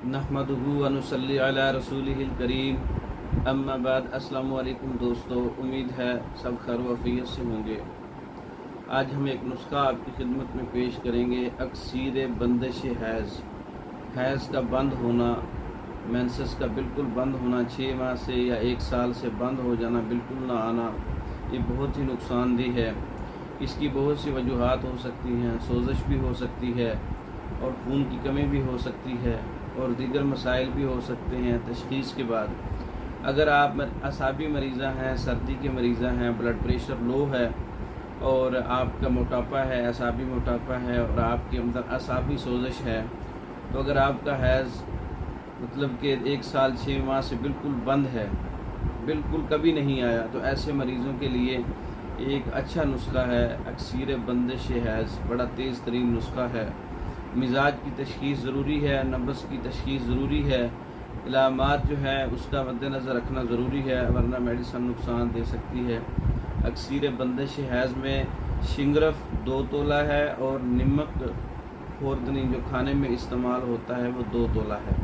नहमदुहु व नुसल्ली अला रसूलिहिल करीम अम्मा बाद। अस्सलामु अलैकुम दोस्तों, उम्मीद है सब खैर व आफियत से होंगे। आज हम एक नुस्खा आपकी खिदमत में पेश करेंगे। अक्सीर बंदिश हैज़ का बंद होना, मेंसेस का बिल्कुल बंद होना, 6 माह से या 1 साल से बंद हो जाना, बिल्कुल ना आना, ये बहुत ही नुकसानदेह है। इसकी बहुत सी वजूहात हो सकती हैं। सोजिश भी हो सकती है और खून की कमी भी हो सकती है और दीगर मसाइल भी हो सकते हैं तशख़ीस के बाद। अगर आप असाबी मरीज़ा हैं, सर्दी के मरीज़ा हैं, ब्लड प्रेशर लो है और आपका मोटापा है, असाबी मोटापा है और आपके अंदर असाबी सोजिश है, तो अगर आपका हैज़ मतलब कि 1 साल 6 माह से बिल्कुल बंद है, बिल्कुल कभी नहीं आया, तो ऐसे मरीज़ों के लिए एक अच्छा नुस्खा है अक्सीर बंदिश हैज़। बड़ा तेज़ तरीन नुस्खा है। मिजाज की तशख़ीस ज़रूरी है, नब्ज़ की तशख़ीस ज़रूरी है, इलामात जो है उसका मद्देनज़र रखना ज़रूरी है, वरना मेडिसन नुकसान दे सकती है। अक्सीर बंदिश हैज़ में शिंगरफ 2 तोला है और नमक खोर्दनी जो खाने में इस्तेमाल होता है वो 2 तोला है।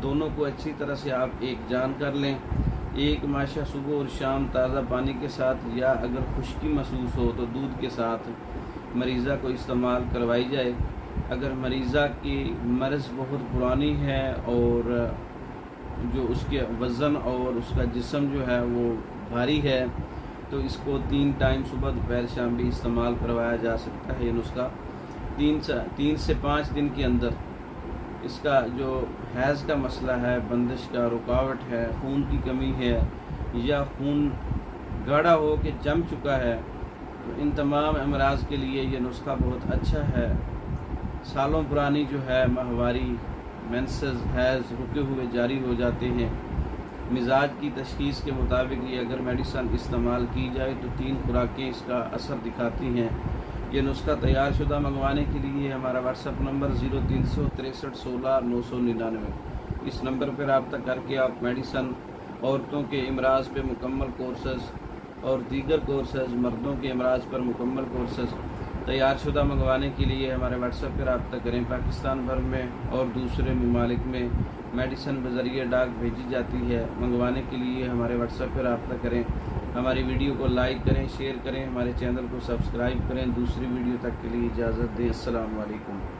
दोनों को अच्छी तरह से आप एक जान कर लें। एक माशा सुबह और शाम ताज़ा पानी के साथ या अगर खुश्की महसूस हो तो दूध के साथ मरीज़ा को इस्तेमाल करवाई जाए। अगर मरीज़ा की मर्ज़ बहुत पुरानी है और जो उसके वज़न और उसका जिस्म जो है वो भारी है, तो इसको 3 टाइम सुबह दोपहर शाम भी इस्तेमाल करवाया जा सकता है। ये नुस्खा 3 से 5 दिन के अंदर इसका जो हैज़ का मसला है, बंदिश का, रुकावट है, खून की कमी है या खून गाढ़ा हो के जम चुका है, तो इन तमाम अमराज के लिए ये नुस्खा बहुत अच्छा है। सालों पुरानी जो है माहवारी, मेंसेस, हैज़ रुके हुए जारी हो जाते हैं। मिजाज की तशख़ीस के मुताबिक ये अगर मेडिसन इस्तेमाल की जाए तो 3 खुराकें इसका असर दिखाती हैं। ये नुस्खा तैयार शुदा मंगवाने के लिए हमारा व्हाट्सअप नंबर 0363 16 999। इस नंबर पर रब्ता करके आप मेडिसन, औरतों के अमराज पे मुकम्मल कोर्सेज़ और दीगर कोर्सेज़, मर्दों के अमराज पर मुकम्मल कोर्सेज़ तैयार शुदा मंगवाने के लिए हमारे व्हाट्सएप पर रब्ता करें। पाकिस्तान भर में और दूसरे ममालिक में मेडिसन बज़रिए डाक भेजी जाती है। मंगवाने के लिए हमारे व्हाट्सएप पर रब्ता करें। हमारी वीडियो को लाइक करें, शेयर करें, हमारे चैनल को सब्सक्राइब करें। दूसरी वीडियो तक के लिए इजाज़त दें। अस्सलाम वालेकुम।